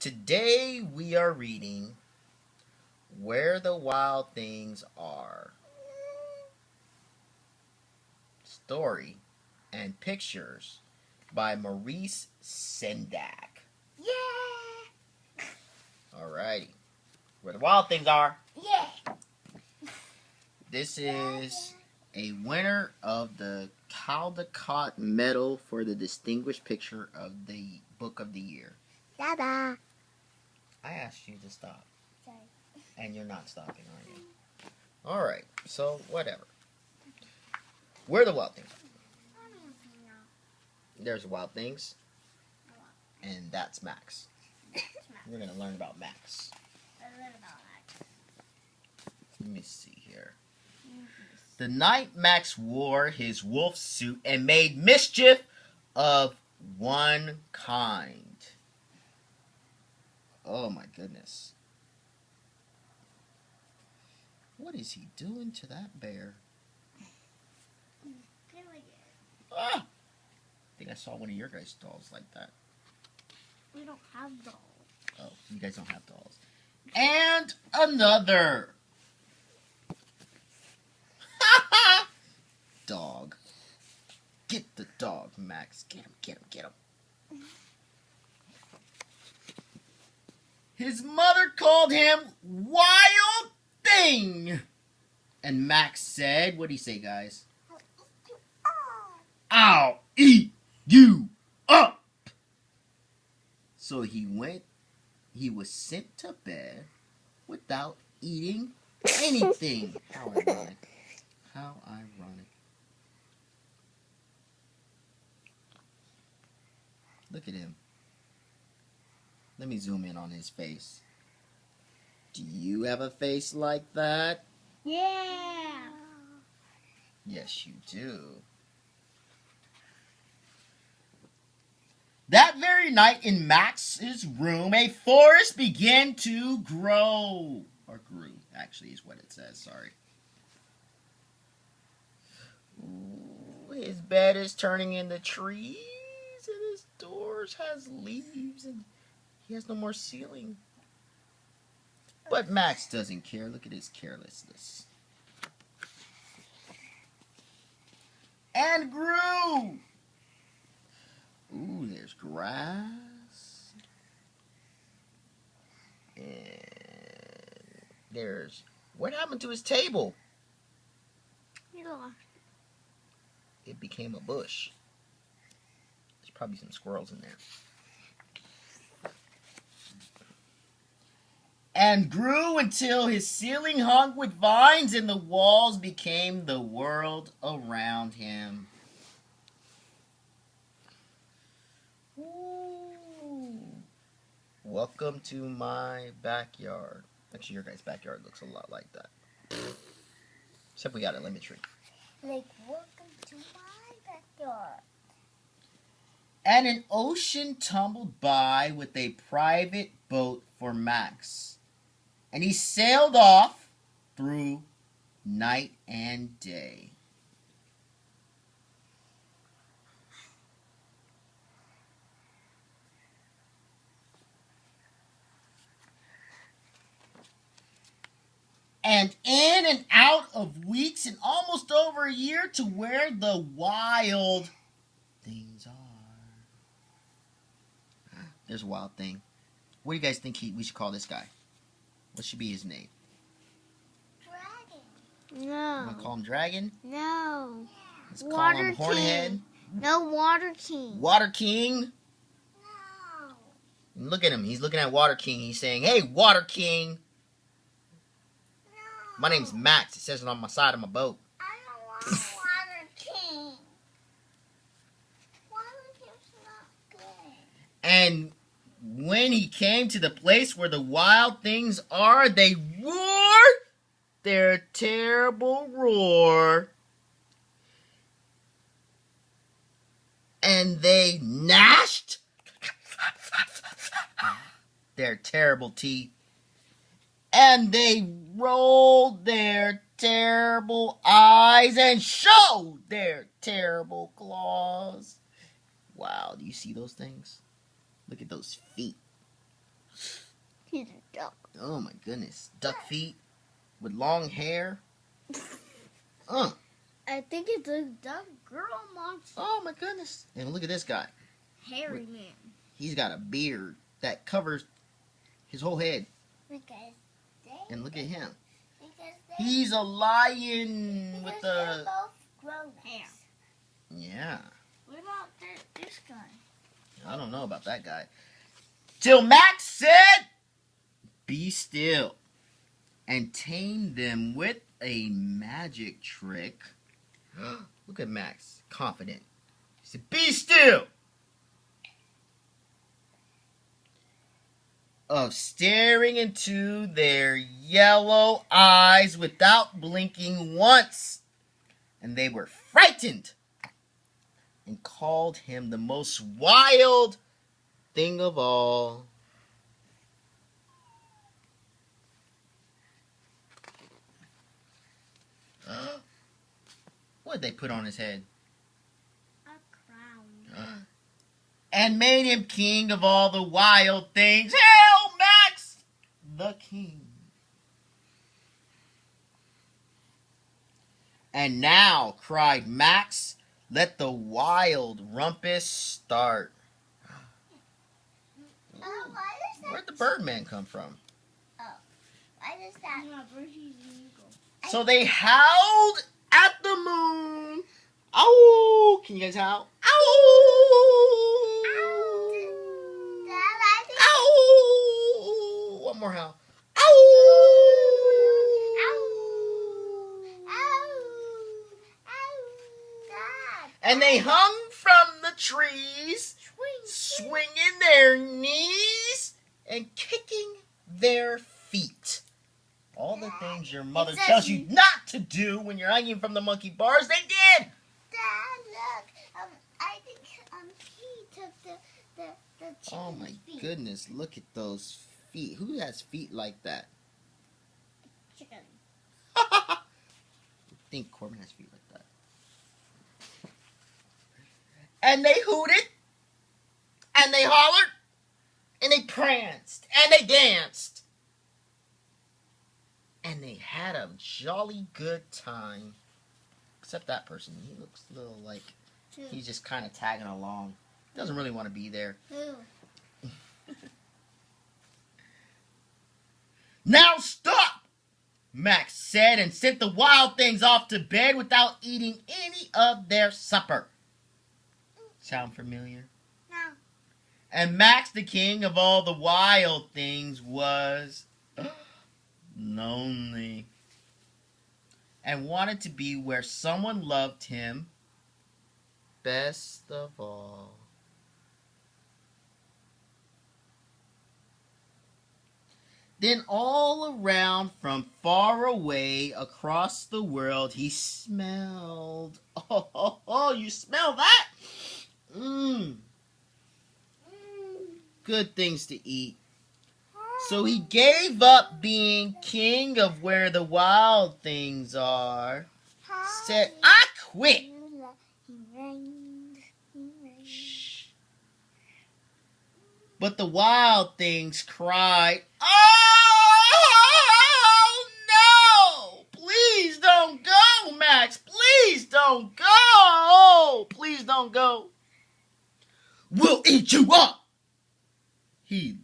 Today we are reading Where the Wild Things Are. Story and pictures by Maurice Sendak. Yeah! Alrighty. Where the Wild Things Are. Yeah! This is a winner of the Caldecott Medal for the Distinguished Picture of the Book of the Year. Dada! I asked you to stop. Sorry. And you're not stopping, are you? Alright, so whatever. Where the Wild Things Are. There's Wild Things. And that's Max. We're going to learn about Max. Let me see here. The night Max wore his wolf suit and made mischief of one kind. Oh my goodness. What is he doing to that bear? Ah! I think I saw one of your guys' dolls like that. We don't have dolls. Oh, you guys don't have dolls. And another. Dog. Get the dog, Max. Get him, get him, get him. His mother called him Wild Thing. And Max said, what'd he say, guys? I'll eat you up. So he was sent to bed without eating anything. How ironic. How ironic. Look at him. Let me zoom in on his face. Do you have a face like that? Yeah! Yes, you do. That very night in Max's room, a forest began to grow. Or grew, actually, is what it says. Sorry. Ooh, his bed is turning into trees, and his doors has leaves, and he has no more ceiling. But Max doesn't care. Look at his carelessness. And grew. Ooh, there's grass. And there's... What happened to his table? Yeah. It became a bush. There's probably some squirrels in there. And grew until his ceiling hung with vines and the walls became the world around him. Ooh. Welcome to my backyard. Actually, your guys' backyard looks a lot like that. Except we got a lemon tree. Like, welcome to my backyard. And an ocean tumbled by with a private boat for Max. And he sailed off through night and day. And in and out of weeks and almost over a year to where the wild things are. There's a wild thing. What do you guys think we should call this guy? What should be his name? Dragon. No. You want to call him Dragon? No. Let's call him Hornhead. No, Water King. Water King? No. And look at him. He's looking at Water King. He's saying, hey, Water King. No. My name's Max. It says it on my side of my boat. I don't want Water King. Water King's not good. And when he came to the place where the wild things are, they roared their terrible roar. And they gnashed their terrible teeth. And they rolled their terrible eyes and showed their terrible claws. Wow, do you see those things? Look at those feet. He's a duck. Oh my goodness. Duck feet with long hair. I think it's a duck girl monster. Oh my goodness. And look at this guy. Hairy man. He's got a beard that covers his whole head. Because And look at him. Because He's a lion with they're the... both grown hair. Yeah. What about this guy? I don't know about that guy. Till Max said, "Be still," and tamed them with a magic trick. Look at Max, confident. He said, "Be still." Of staring into their yellow eyes without blinking once. And they were frightened and called him the most wild thing of all. What did they put on his head? A crown. And made him king of all the wild things. Hail, Max, the king. And now, cried Max, let the wild rumpus start. Where'd the Birdman come from? Why does that? So they howled at the moon. Ow! Can you guys howl? Ow! Ow! One more howl. And they hung from the trees, swinging their knees and kicking their feet. All the things your mother tells you not to do when you're hanging from the monkey bars, they did. Dad, look. I think he took the chicken's Oh my feet. goodness, look at those feet. Who has feet like that? Chicken. I think Corbin has feet like that. And they hooted, and they hollered, and they pranced, and they danced. And they had a jolly good time. Except that person. He looks a little like he's just kind of tagging along. Doesn't really want to be there. Who? Now stop! Max said and sent the wild things off to bed without eating any of their supper. Sound familiar? No. And Max, the king of all the wild things, was lonely and wanted to be where someone loved him best of all. Then all around from far away across the world he smelled. Oh, you smell that? Good things to eat. So he gave up being king of where the wild things are. Said, I quit. Shh. But the wild things cried, oh no! Please don't go, Max. Please don't go. Please don't go. We'll eat you up. We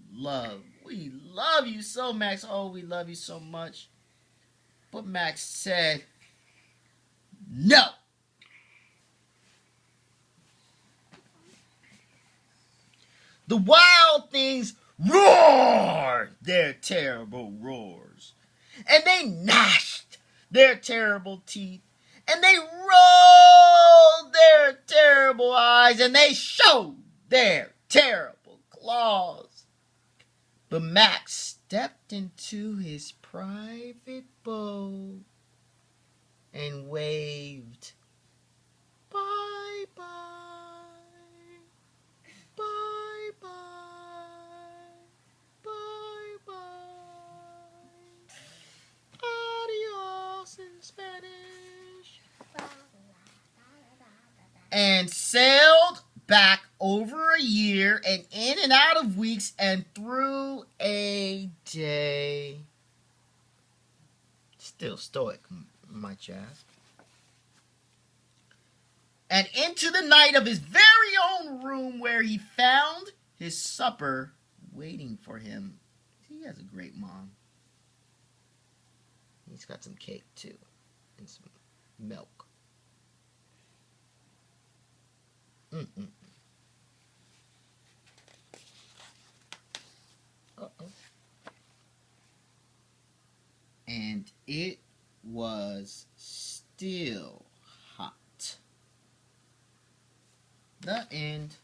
love you so, Max. Oh, we love you so much. But Max said, no. The wild things roared their terrible roars. And they gnashed their terrible teeth. And they rolled their terrible eyes. And they showed their terrible claws. But Max stepped into his private boat and waved, bye-bye, bye-bye, bye-bye, adios in Spanish, and sailed back over a year and in and out of weeks night and through a day. Still stoic, might you ask. And into the night of his very own room, where he found his supper waiting for him. He has a great mom. He's got some cake too, and some milk. Mm-mm. Uh-oh. And it was still hot. The end.